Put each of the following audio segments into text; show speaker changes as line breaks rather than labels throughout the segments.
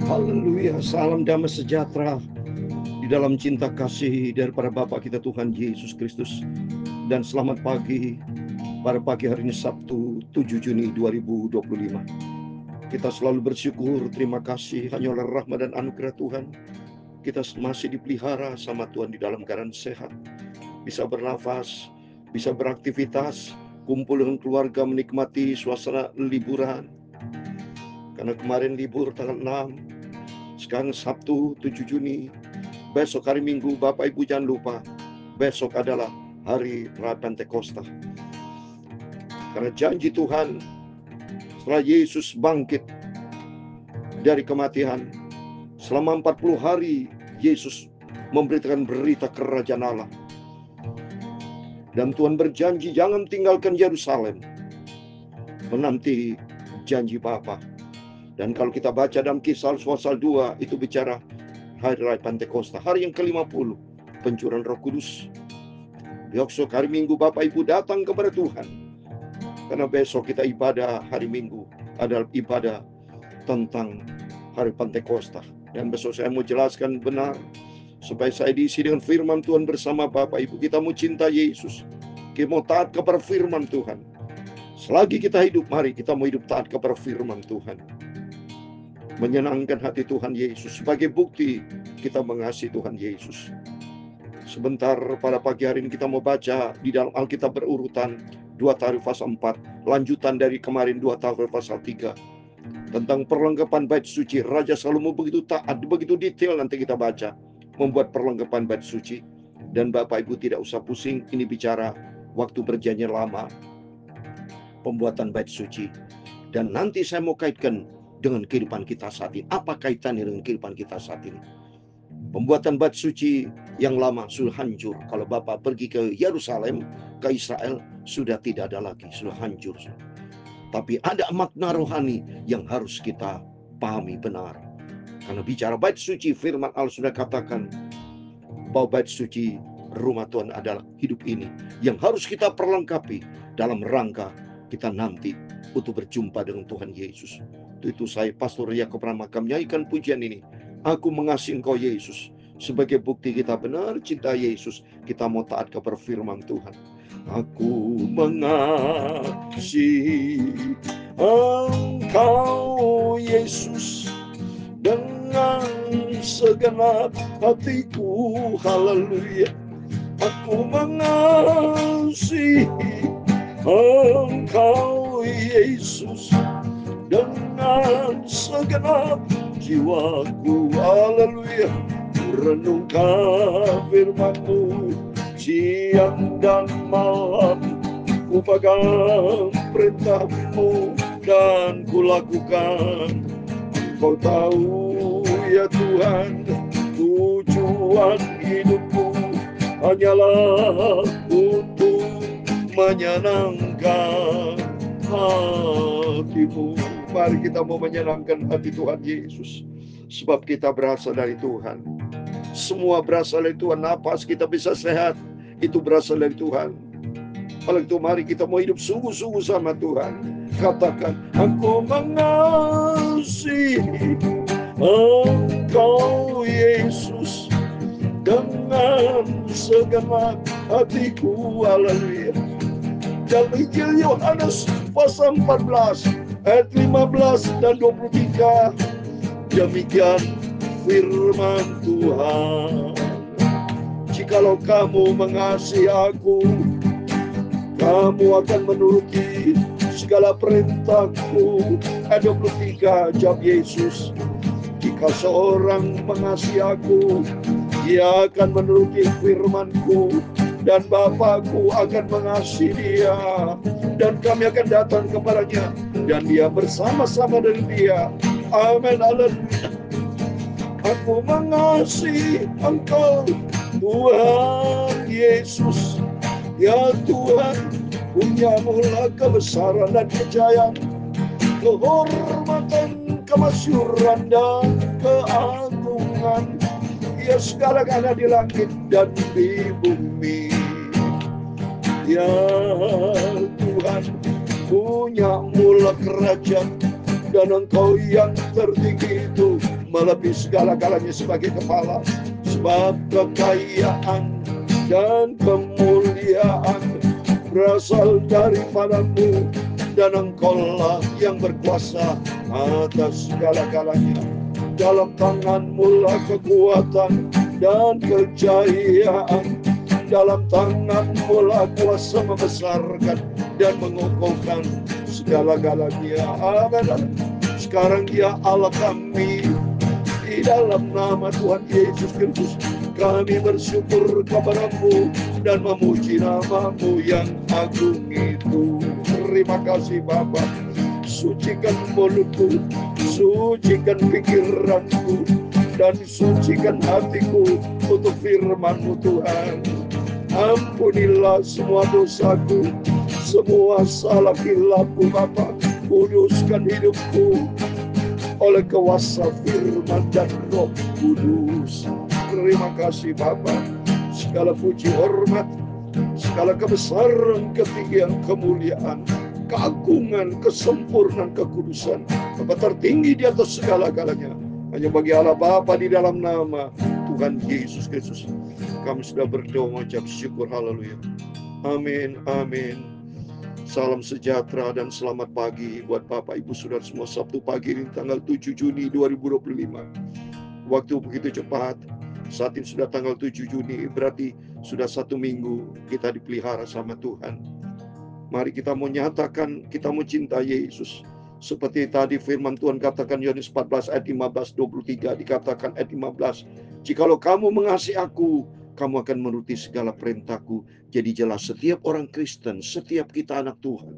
Haleluya, salam damai sejahtera di dalam cinta kasih daripada Bapa kita Tuhan Yesus Kristus. Dan selamat pagi pada pagi hari ini Sabtu 7 Juni 2025. Kita selalu bersyukur, terima kasih hanya oleh rahmat dan anugerah Tuhan. Kita masih dipelihara sama Tuhan di dalam keadaan sehat. Bisa bernafas, bisa beraktivitas, kumpul dengan keluarga menikmati suasana liburan. Karena kemarin libur tanggal 6, sekarang Sabtu 7 Juni, besok hari Minggu. Bapak Ibu jangan lupa, besok adalah hari Raya Pentakosta. Karena janji Tuhan, setelah Yesus bangkit dari kematian, selama 40 hari Yesus memberitakan berita kerajaan Allah. Dan Tuhan berjanji jangan tinggalkan Yerusalem, menanti janji Bapa. Dan kalau kita baca dalam Kisah pasal 2, itu bicara hari Raya Pentakosta, hari yang ke-50, pencurahan Roh Kudus. Besok hari Minggu Bapak Ibu datang kepada Tuhan, karena besok kita ibadah hari Minggu adalah ibadah tentang hari Pentakosta. Dan besok saya mau jelaskan benar, supaya saya diisi dengan firman Tuhan bersama Bapak Ibu. Kita mau cinta Yesus, kita mau taat kepada firman Tuhan. Selagi kita hidup, mari kita mau hidup taat kepada firman Tuhan, menyenangkan hati Tuhan Yesus. Sebagai bukti kita mengasihi Tuhan Yesus. Sebentar pada pagi hari ini kita mau baca di dalam Alkitab berurutan 2 Tawarikh pasal 4, lanjutan dari kemarin 2 Tawarikh pasal 3, tentang perlengkapan bait suci. Raja Salomo begitu taat, begitu detail nanti kita baca, membuat perlengkapan bait suci. Dan Bapak Ibu tidak usah pusing, ini bicara waktu perjanjian lama, pembuatan bait suci. Dan nanti saya mau kaitkan dengan kehidupan kita saat ini. Apa kaitannya dengan kehidupan kita saat ini? Pembuatan bait suci yang lama sudah hancur. Kalau Bapak pergi ke Yerusalem, ke Israel, sudah tidak ada lagi, sudah hancur. Tapi ada makna rohani yang harus kita pahami benar. Karena bicara bait suci, firman Allah sudah katakan bahwa bait suci rumah Tuhan adalah hidup ini, yang harus kita perlengkapi dalam rangka kita nanti untuk berjumpa dengan Tuhan Yesus. Itu saya, Pastor Yakob Ramaka, menyanyikan pujian ini. Aku mengasihi Engkau Yesus. Sebagai bukti kita benar cinta Yesus, kita mau taat kepada firman Tuhan. Aku mengasihi Engkau Yesus dengan segenap hatiku. Haleluya. Aku mengasihi Engkau Yesus dengan segenap jiwaku. Haleluya. Renungkan firman-Mu siang dan malam, ku pegang perintah-Mu dan ku lakukan. Kau tahu ya Tuhan, tujuan hidupku hanyalah untuk menyenangkan hati-Mu. Mari kita mau menyenangkan hati Tuhan Yesus, sebab kita berasal dari Tuhan. Semua berasal dari Tuhan. Napas kita bisa sehat, itu berasal dari Tuhan. Oleh itu mari kita mau hidup sungguh-sungguh sama Tuhan. Katakan, aku mengasihi Engkau Yesus dengan segenap hatiku. Haleluya. Dalam Injil Yohanes pasal 14 ayat 15 dan 23, demikian firman Tuhan. Jikalau kamu mengasihi aku, kamu akan menuruti segala perintahku. Ayat 23, jawab Yesus, jika seorang mengasihi aku, dia akan menuruti firman-Ku, dan Bapa-Ku akan mengasihi dia, dan kami akan datang kepadanya, dan dia bersama-sama dengan dia. Amin. Haleluya. Aku mengasihi Engkau Tuhan Yesus. Ya Tuhan, punya-Mulah kebesaran dan kejayaan, kehormatan, kemasyhuran dan keagungan. Ya segala-galanya di langit dan di bumi. Ya Tuhan, punya-Mulah kerajaan, dan Engkau yang tertinggi itu melebihi segala-galanya sebagai kepala. Sebab kekayaan dan kemuliaan berasal daripadamu, dan Engkaulah yang berkuasa atas segala-galanya. Dalam tanganmu lah kekuatan dan kejayaan. Dalam tanganmu lah kuasa membesarkan dan mengukuhkan segala-galanya. Amin. Sekarang ya Allah kami, di dalam nama Tuhan Yesus Kristus, kami bersyukur kepada-Mu dan memuji nama-Mu yang agung itu. Terima kasih Bapa. Sucikan mulutku, sucikan pikiranku, dan sucikan hatiku untuk firman-Mu Tuhan. Ampunilah semua dosaku, semua salah kilapku Bapa. Kuduskan hidupku oleh kuasa firman dan Roh Kudus. Terima kasih Bapa. Segala puji hormat, segala kebesaran, ketinggian, kemuliaan, keagungan, kesempurnaan, kekudusan Bapa tertinggi di atas segala-galanya hanya bagi Allah Bapa di dalam nama Tuhan Yesus Kristus. Kami sudah berdoa mengucap syukur. Haleluya. Amin. Amin. Salam sejahtera dan selamat pagi buat Bapak Ibu Saudara semua. Sabtu pagi ini tanggal 7 Juni 2025. Waktu begitu cepat. Saat ini sudah tanggal 7 Juni, berarti sudah 1 minggu kita dipelihara sama Tuhan. Mari kita mau nyatakan kita mencintai Yesus. Seperti tadi firman Tuhan katakan Yohanes 14 ayat 15-23, dikatakan ayat 15, "Jikalau kamu mengasihi aku, kamu akan menuruti segala perintahku." Jadi jelas setiap orang Kristen, setiap kita anak Tuhan,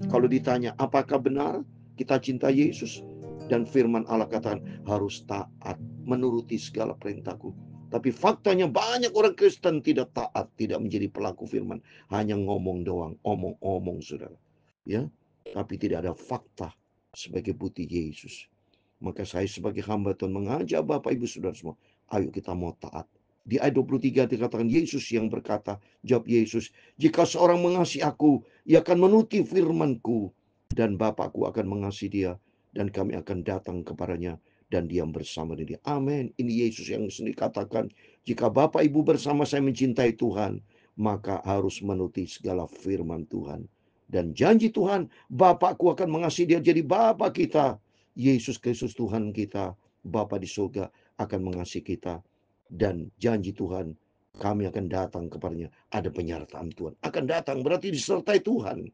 kalau ditanya apakah benar kita cinta Yesus, dan firman Allah katakan harus taat, menuruti segala perintahku. Tapi faktanya banyak orang Kristen tidak taat, tidak menjadi pelaku firman, hanya ngomong doang, omong-omong saudara. Ya, tapi tidak ada fakta sebagai bukti Yesus. Maka saya sebagai hamba Tuhan mengajak Bapak Ibu Saudara semua, ayo kita mau taat. Di ayat 23 dikatakan Yesus yang berkata, jawab Yesus, "Jika seorang mengasihi aku, ia akan menuruti firman-Ku, dan Bapakku akan mengasihi dia, dan kami akan datang kepadanya dan diam bersama dia." Amin. Ini Yesus yang sendiri katakan, jika Bapak Ibu bersama saya mencintai Tuhan, maka harus menuruti segala firman Tuhan. Dan janji Tuhan, Bapakku akan mengasihi dia, jadi Bapa kita, Yesus Kristus Tuhan kita, Bapa di surga akan mengasihi kita. Dan janji Tuhan, kami akan datang kepadanya. Ada penyertaan Tuhan. Akan datang berarti disertai Tuhan.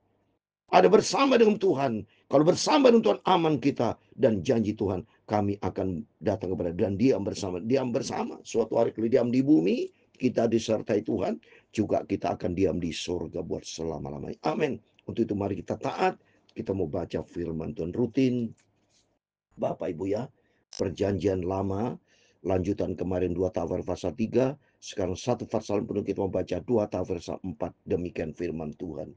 Ada bersama dengan Tuhan. Kalau bersama dengan Tuhan aman kita. Dan janji Tuhan, kami akan datang kepada dan diam bersama. Diam bersama. Suatu hari kalau diam di bumi, kita disertai Tuhan. Juga kita akan diam di surga buat selama-lamanya. Amin. Untuk itu mari kita taat. Kita mau baca firman Tuhan rutin. Bapak Ibu ya, perjanjian lama, lanjutan kemarin 2 Tawar pasal 3, sekarang 1 pasal penuh kita membaca 2 Tawar pasal 4, demikian firman Tuhan.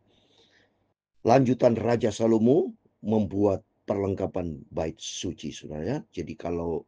Lanjutan Raja Salomo membuat perlengkapan bait suci, saudara ya. Jadi kalau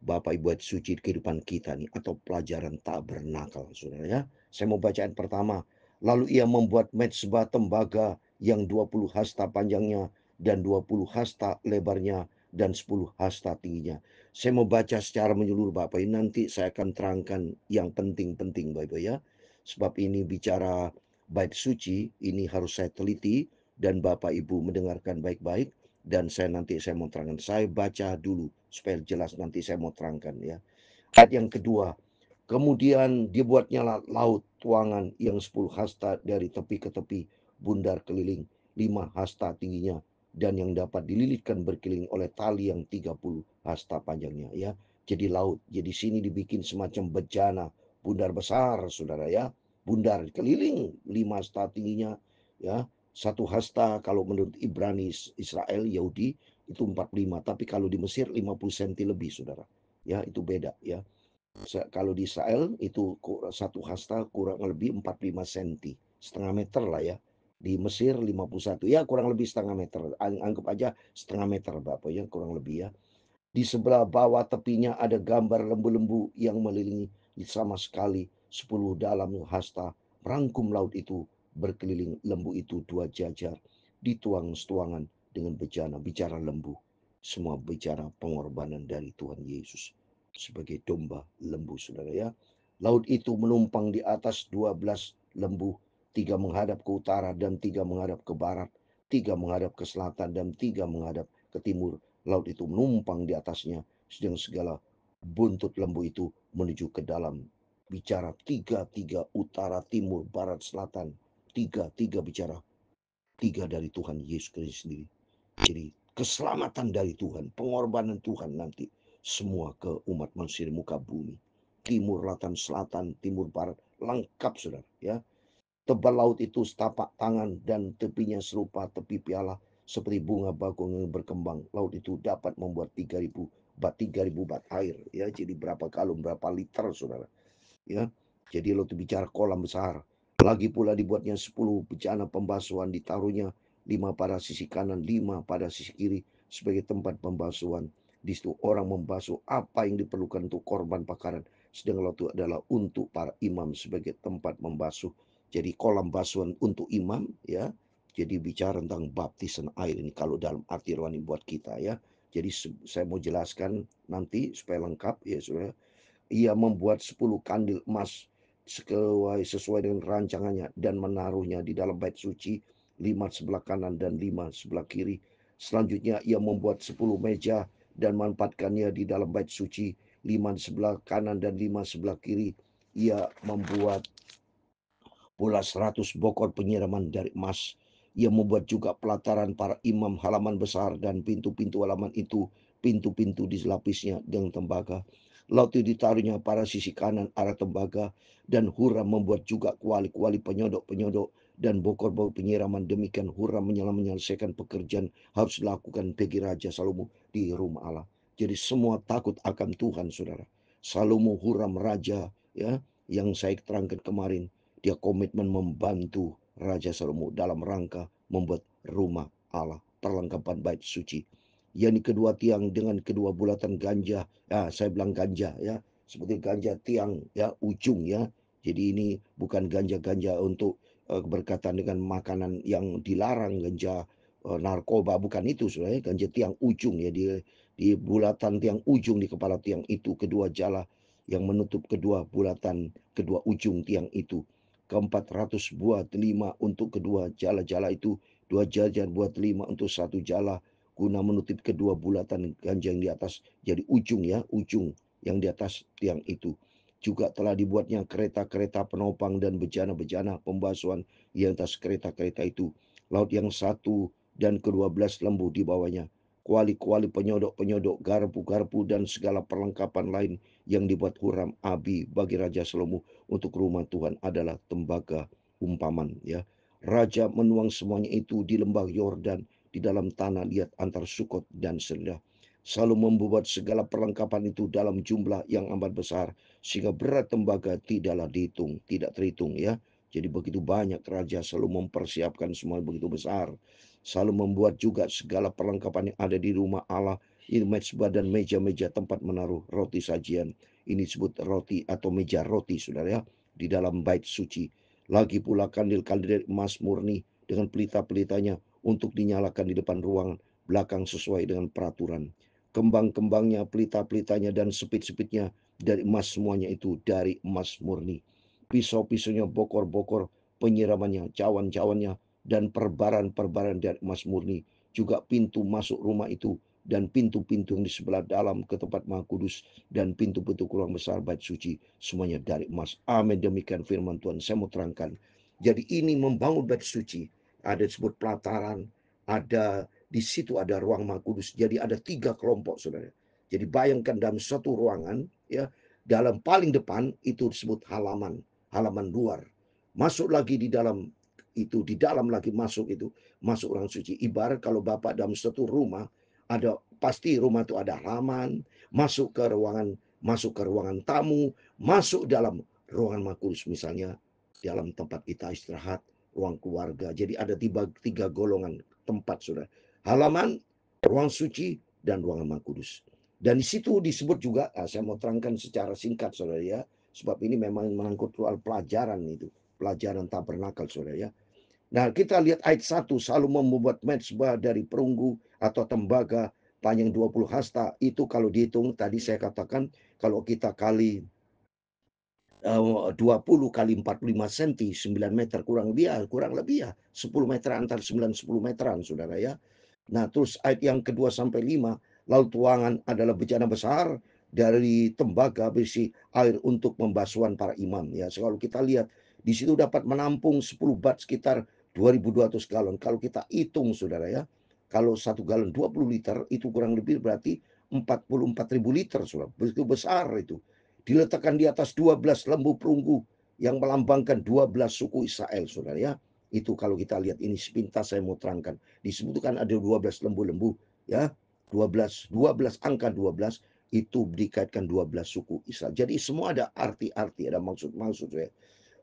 Bapak Ibu bait suci kehidupan kita nih, atau pelajaran tak bernakal, saudara ya. Saya mau bacaan pertama. Lalu ia membuat mezbah tembaga yang 20 hasta panjangnya dan 20 hasta lebarnya dan 10 hasta tingginya. Saya mau baca secara menyeluruh Bapak Ibu, nanti saya akan terangkan yang penting-penting Bapak Ibu ya. Sebab ini bicara bait suci, ini harus saya teliti dan Bapak Ibu mendengarkan baik-baik. Dan saya mau terangkan. Saya baca dulu supaya jelas, nanti saya mau terangkan ya. Ayat yang kedua, kemudian dibuatnya laut tuangan yang 10 hasta dari tepi ke tepi, bundar keliling 5 hasta tingginya, dan yang dapat dililitkan berkeliling oleh tali yang 30 hasta panjangnya ya. Jadi laut, jadi sini dibikin semacam bejana, bundar besar saudara ya. Bundar keliling 5 hasta tingginya ya. 1 hasta kalau menurut Ibrani Israel Yahudi itu 45, tapi kalau di Mesir 50 cm lebih saudara. Ya, itu beda ya. Kalau di Israel itu 1 hasta kurang lebih 45 cm, setengah meter lah ya. Di Mesir 51, ya kurang lebih setengah meter. Anggap aja setengah meter Bapak ya, kurang lebih ya. Di sebelah bawah tepinya ada gambar lembu-lembu yang melilingi, sama sekali 10 dalam hasta merangkum laut itu, berkeliling lembu itu 2 jajar, dituang setuangan dengan bejana. Bicara lembu. Semua bicara pengorbanan dari Tuhan Yesus sebagai domba lembu, saudara ya. Laut itu menumpang di atas 12 lembu, 3 menghadap ke utara dan 3 menghadap ke barat, 3 menghadap ke selatan dan 3 menghadap ke timur. Laut itu menumpang di atasnya, sedang segala buntut lembu itu menuju ke dalam. Bicara 3 utara, timur, barat, selatan. 3 bicara. 3 dari Tuhan Yesus Kristus sendiri. Jadi keselamatan dari Tuhan, pengorbanan Tuhan nanti semua ke umat manusia di muka bumi. Timur, selatan, timur, barat, lengkap saudara ya. Tebal laut itu setapak tangan dan tepinya serupa tepi piala seperti bunga bagong yang berkembang. Laut itu dapat membuat 3.000 bat air ya. Jadi berapa galon, berapa liter saudara ya. Jadi laut itu bicara kolam besar. Lagi pula dibuatnya 10 bejana pembasuhan, ditaruhnya 5 pada sisi kanan, 5 pada sisi kiri sebagai tempat pembasuhan. Di situ orang membasuh apa yang diperlukan untuk korban bakaran. Sedang laut itu adalah untuk para imam sebagai tempat membasuh. Jadi kolam basuhan untuk imam ya. Jadi bicara tentang baptisan air ini kalau dalam arti rohani buat kita ya. Jadi saya mau jelaskan nanti supaya lengkap ya saudara. Ia membuat 10 kandil emas sesuai dengan rancangannya dan menaruhnya di dalam bait suci, 5 sebelah kanan dan 5 sebelah kiri. Selanjutnya ia membuat 10 meja dan menempatkannya di dalam bait suci, 5 sebelah kanan dan 5 sebelah kiri. Ia membuat pula 100 bokor penyiraman dari emas. Ia membuat juga pelataran para imam, halaman besar dan pintu-pintu halaman itu, pintu-pintu dilapisnya dengan tembaga. Laut itu ditaruhnya pada sisi kanan arah tembaga, dan Huram membuat juga kuali-kuali penyodok-penyodok dan bokor-bokor penyiraman. Demikian Huram menyelesaikan pekerjaan harus dilakukan bagi Raja Salomo di rumah Allah. Jadi semua takut akan Tuhan, saudara. Salomo, Huram, Raja ya yang saya terangkan kemarin, dia komitmen membantu Raja Salomo dalam rangka membuat rumah Allah, perlengkapan bait suci. Yang kedua tiang dengan kedua bulatan ganja. Ya, saya bilang ganja ya, seperti ganja tiang ya, ujung ya. Jadi ini bukan ganja-ganja untuk berkaitan dengan makanan yang dilarang, ganja narkoba, bukan itu saudara. Ganja tiang ujung ya, di bulatan tiang ujung di kepala tiang itu, kedua jala yang menutup kedua bulatan, kedua ujung tiang itu. Ke-400 buah telima untuk kedua jala-jala itu, 2 jajar buah telima untuk 1 jala, guna menutup kedua bulatan ganja yang di atas. Jadi ujung ya, ujung yang di atas tiang itu. Juga telah dibuatnya kereta-kereta penopang dan bejana-bejana pembasuhan di atas kereta-kereta itu. Laut yang satu dan ke-12 lembu di bawahnya. Kuali-kuali penyodok-penyodok, garpu-garpu dan segala perlengkapan lain yang dibuat Huram Abi bagi Raja Salomo untuk rumah Tuhan adalah tembaga umpaman ya. Raja menuang semuanya itu di lembah Yordan, di dalam tanah liat antar Sukot dan Sendah. Salomo membuat segala perlengkapan itu dalam jumlah yang amat besar, sehingga berat tembaga tidaklah dihitung, tidak terhitung ya. Jadi begitu banyak Raja Salomo mempersiapkan semua begitu besar. Salomo membuat juga segala perlengkapan yang ada di rumah Allah, ini mezbah dan meja-meja tempat menaruh roti sajian. Ini disebut roti atau meja roti, saudara ya, di dalam bait suci. Lagi pula kandil-kandil emas murni dengan pelita-pelitanya untuk dinyalakan di depan ruangan belakang sesuai dengan peraturan. Kembang-kembangnya, pelita-pelitanya dan sepit-sepitnya dari emas, semuanya itu dari emas murni. Pisau-pisaunya, bokor-bokor penyiramannya, cawan-cawannya, dan perbaran-perbaran dari emas murni. Juga pintu masuk rumah itu dan pintu-pintu yang di sebelah dalam ke tempat Maha Kudus dan pintu-pintu ruang besar bait suci, semuanya dari emas. Amin. Demikian firman Tuhan. Saya mau terangkan. Jadi ini membangun bait suci. Ada disebut pelataran, ada di situ ada ruang Maha Kudus. Jadi ada 3 kelompok, saudara. Jadi bayangkan dalam satu ruangan, ya, dalam paling depan itu disebut halaman, halaman luar. Masuk lagi di dalam itu, di dalam lagi masuk itu, masuk ruang suci. Ibarat kalau Bapak dalam satu rumah, ada pasti rumah itu ada halaman, masuk ke ruangan tamu, masuk dalam ruangan Maha Kudus misalnya, dalam tempat kita istirahat, ruang keluarga. Jadi ada 3 golongan tempat, saudara. Halaman, ruang suci, dan ruangan Maha Kudus. Dan di situ disebut juga, saya mau terangkan secara singkat, saudara ya, sebab ini memang menangkut soal pelajaran itu, pelajaran tabernakel, saudara ya. Nah, kita lihat ayat 1, Salomo membuat mezbah dari perunggu atau tembaga panjang 20 hasta. Itu kalau dihitung tadi saya katakan kalau kita kali 20 kali 45 cm, 9 meter kurang lebih ya 10 meter, antara 9-10 meteran saudara ya. Nah terus ayat yang kedua sampai 5, lalu tuangan adalah bejana besar dari tembaga berisi air untuk pembasuhan para imam. Ya, kalau kita lihat di situ dapat menampung 10 bat sekitar 2.200 galon. Kalau kita hitung saudara ya, kalau 1 galon 20 liter itu kurang lebih berarti 44.000 liter saudara. Begitu besar itu. Diletakkan di atas 12 lembu perunggu yang melambangkan 12 suku Israel saudara ya. Itu kalau kita lihat ini sepintas saya mau terangkan. Disebutkan ada 12 lembu-lembu ya. 12 angka 12 itu dikaitkan 12 suku Israel. Jadi semua ada arti-arti, ada maksud-maksud ya.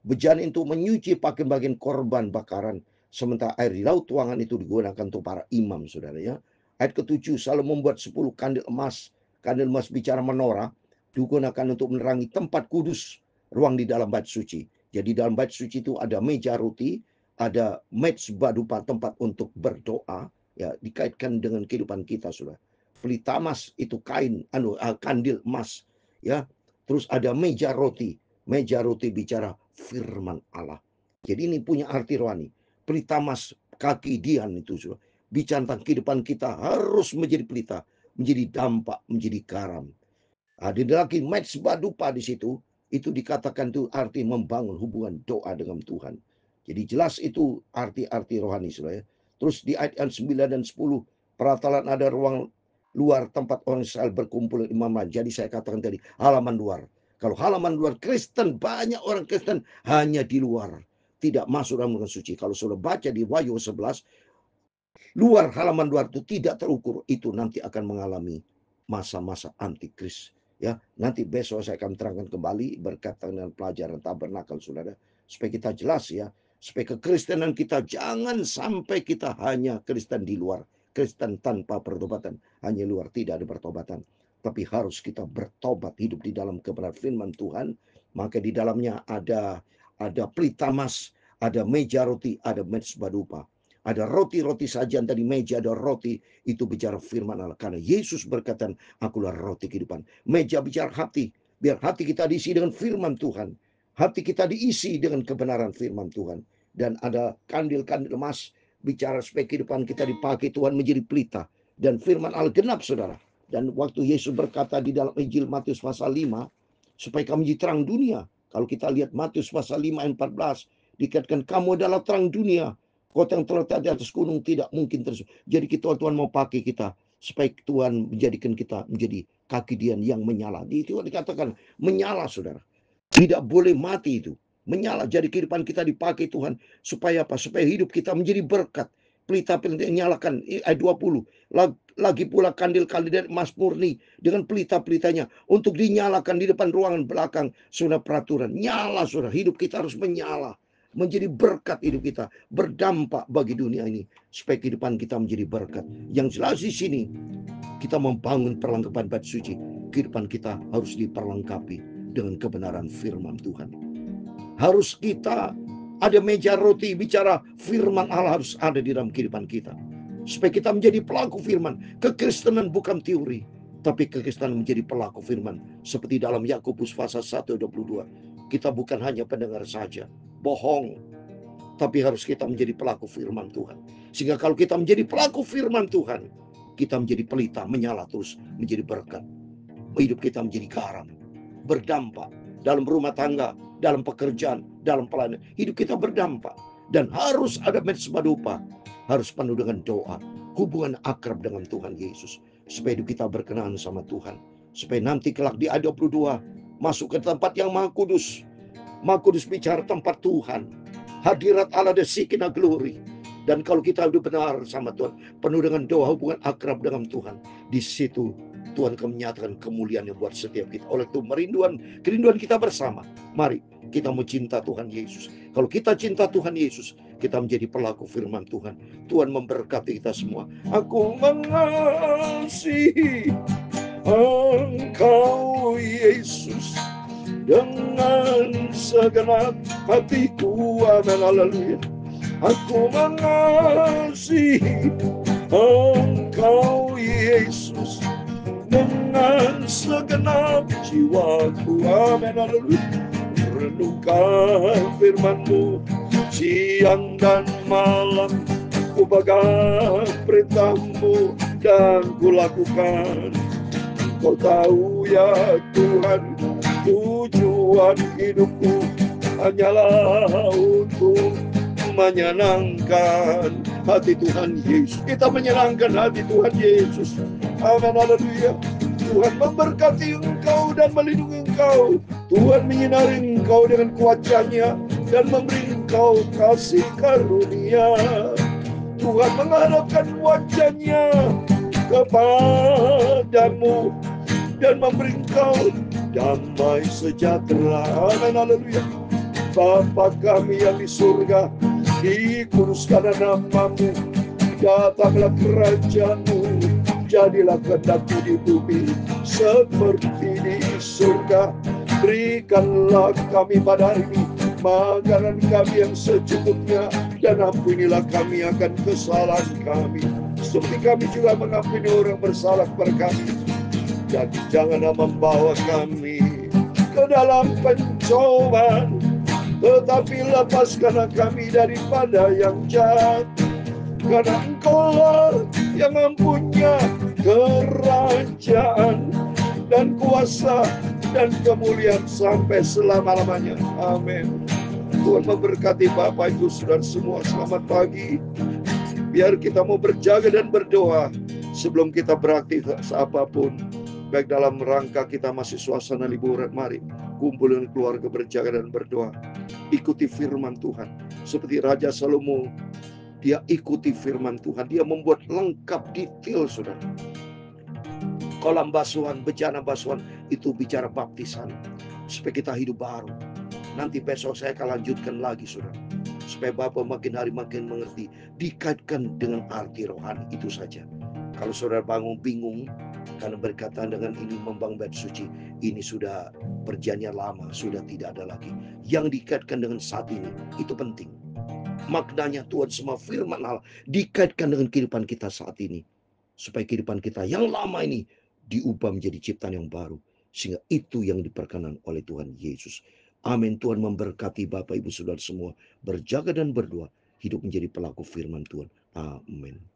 Bejana itu menyuci pakaian bagian korban bakaran, sementara air di laut tuangan itu digunakan untuk para imam saudara ya. Ayat ke-7, Salomo membuat 10 kandil emas. Kandil emas bicara menorah digunakan untuk menerangi tempat kudus, ruang di dalam bait suci. Jadi dalam bait suci itu ada meja roti, ada mezbah dupa, tempat untuk berdoa, ya dikaitkan dengan kehidupan kita saudara. Pelita emas itu kain, kandil emas, ya. Terus ada meja roti. Meja roti bicara firman Allah. Jadi ini punya arti rohani. Pelita emas kaki Dian itu saudara. Bicara tentang kehidupan kita harus menjadi pelita, menjadi dampak, menjadi garam. Ada lagi mezbah dupa di situ, itu dikatakan itu arti membangun hubungan doa dengan Tuhan. Jadi jelas itu arti-arti rohani saudara ya. Terus di ayat 9 dan 10, peratalan ada ruang luar tempat orang Israel berkumpul imaman. Jadi saya katakan tadi halaman luar. Kalau halaman luar Kristen, banyak orang Kristen hanya di luar, tidak masuk dalam ruang suci. Kalau sudah baca di Wahyu 11, luar halaman luar itu tidak terukur, itu nanti akan mengalami masa-masa antikris. Ya, nanti besok saya akan terangkan kembali berkaitan dengan pelajaran tabernakel saudara, supaya kita jelas ya, supaya kekristenan kita jangan sampai kita hanya Kristen di luar, Kristen tanpa pertobatan, hanya luar tidak ada pertobatan, tapi harus kita bertobat, hidup di dalam kebenaran firman Tuhan. Maka di dalamnya ada pelita emas, ada meja roti, ada mezbah dupa. Ada roti-roti sajian tadi meja, ada roti, itu bicara firman Allah. Karena Yesus berkata, akulah roti kehidupan. Meja bicara hati. Biar hati kita diisi dengan firman Tuhan. Hati kita diisi dengan kebenaran firman Tuhan. Dan ada kandil-kandil emas. Bicara supaya kehidupan kita dipakai Tuhan menjadi pelita. Dan firman Allah genap saudara. Dan waktu Yesus berkata di dalam Injil Matius pasal 5. Supaya kami menjadi terang dunia. Kalau kita lihat Matius pasal 5 ayat 14. Dikatakan kamu adalah terang dunia. Kota yang terletak di atas gunung tidak mungkin terus. Jadi Tuhan mau pakai kita supaya Tuhan menjadikan kita menjadi kaki Dian yang menyala. Itu dikatakan menyala saudara. Tidak boleh mati itu. Menyala. Jadi kehidupan kita dipakai Tuhan supaya apa? Supaya hidup kita menjadi berkat. Pelita-pelita yang nyalakan ayat 20. Lagi pula kandil-kandil dari emas murni dengan pelita-pelitanya untuk dinyalakan di depan ruangan belakang. Sudah peraturan. Nyala saudara. Hidup kita harus menyala. Menjadi berkat hidup kita, berdampak bagi dunia ini supaya kehidupan kita menjadi berkat. Yang jelas di sini kita membangun perlengkapan bait suci. Kehidupan kita harus diperlengkapi dengan kebenaran firman Tuhan. Harus kita ada meja roti bicara firman Allah harus ada di dalam kehidupan kita. Supaya kita menjadi pelaku firman. Kekristenan bukan teori, tapi kekristenan menjadi pelaku firman. Seperti dalam Yakobus pasal 1:22. Kita bukan hanya pendengar saja, bohong, tapi harus kita menjadi pelaku firman Tuhan. Sehingga kalau kita menjadi pelaku firman Tuhan, kita menjadi pelita, menyala terus, menjadi berkat. Hidup kita menjadi garam, berdampak dalam rumah tangga, dalam pekerjaan, dalam pelayanan. Hidup kita berdampak. Dan harus ada mezbah dupa, harus penuh dengan doa, hubungan akrab dengan Tuhan Yesus. Supaya hidup kita berkenan sama Tuhan. Supaya nanti kelak di ayat 22, masuk ke tempat yang maha kudus. Maha kudus bicara tempat Tuhan. Hadirat Allah the Shekinah glory. Dan kalau kita hidup benar sama Tuhan, penuh dengan doa, hubungan akrab dengan Tuhan, di situ Tuhan akan menyatakan kemuliaannya buat setiap kita. Oleh itu kerinduan kita bersama. Mari kita mau cinta Tuhan Yesus. Kalau kita cinta Tuhan Yesus, kita menjadi pelaku firman Tuhan. Tuhan memberkati kita semua. Aku mengasihi Engkau Yesus dengan segenap hatiku. Amin, haleluya. Aku mengasihi Engkau Yesus dengan segenap jiwaku. Amin, haleluya. Renungkan firman-Mu siang dan malam, ku pegang perintah-Mu dan ku lakukan. Kau tahu ya Tuhan, tujuan hidupku hanyalah untuk menyenangkan hati Tuhan Yesus. Kita menyenangkan hati Tuhan Yesus. Amin, haleluya. Tuhan memberkati engkau dan melindungi engkau. Tuhan menyinari engkau dengan wajah-Nya dan memberi engkau kasih karunia. Tuhan menghadapkan wajah-Nya kepadamu dan memberi engkau damai sejahtera. Amin, haleluya. Bapa kami yang di surga, dikuduskanlah nama-Mu, datanglah kerajaan-Mu, jadilah kehendak-Mu di bumi seperti di surga. Berikanlah kami pada hari ini makanan kami yang secukupnya, dan ampunilah kami akan kesalahan kami, seperti kami juga mengampuni orang bersalah kepada kami. Dan janganlah membawa kami ke dalam pencobaan, tetapi lepaskanlah kami daripada yang jahat. Karena Engkau yang mempunyai kerajaan dan kuasa dan kemuliaan sampai selama-lamanya. Amin. Tuhan memberkati Bapak Ibu Saudara semua. Selamat pagi. Biar kita mau berjaga dan berdoa sebelum kita beraktivitas apapun. Baik dalam rangka kita masih suasana liburan, mari kumpul dengan keluarga, berjaga dan berdoa. Ikuti firman Tuhan. Seperti Raja Salomo, dia ikuti firman Tuhan. Dia membuat lengkap detail, saudara. Kolam basuhan, bejana basuhan, itu bicara baptisan. Supaya kita hidup baru. Nanti besok saya akan lanjutkan lagi, saudara. Supaya Bapak makin hari makin mengerti. Dikaitkan dengan arti rohani, itu saja. Kalau saudara bangun bingung karena berkaitan dengan ini membangun bait suci, ini sudah perjanjian lama, sudah tidak ada lagi. Yang dikaitkan dengan saat ini, itu penting. Maknanya Tuhan semua firman Allah dikaitkan dengan kehidupan kita saat ini. Supaya kehidupan kita yang lama ini diubah menjadi ciptaan yang baru. Sehingga itu yang diperkenan oleh Tuhan Yesus. Amin. Tuhan memberkati Bapak Ibu Saudara semua. Berjaga dan berdoa. Hidup menjadi pelaku firman Tuhan. Amin.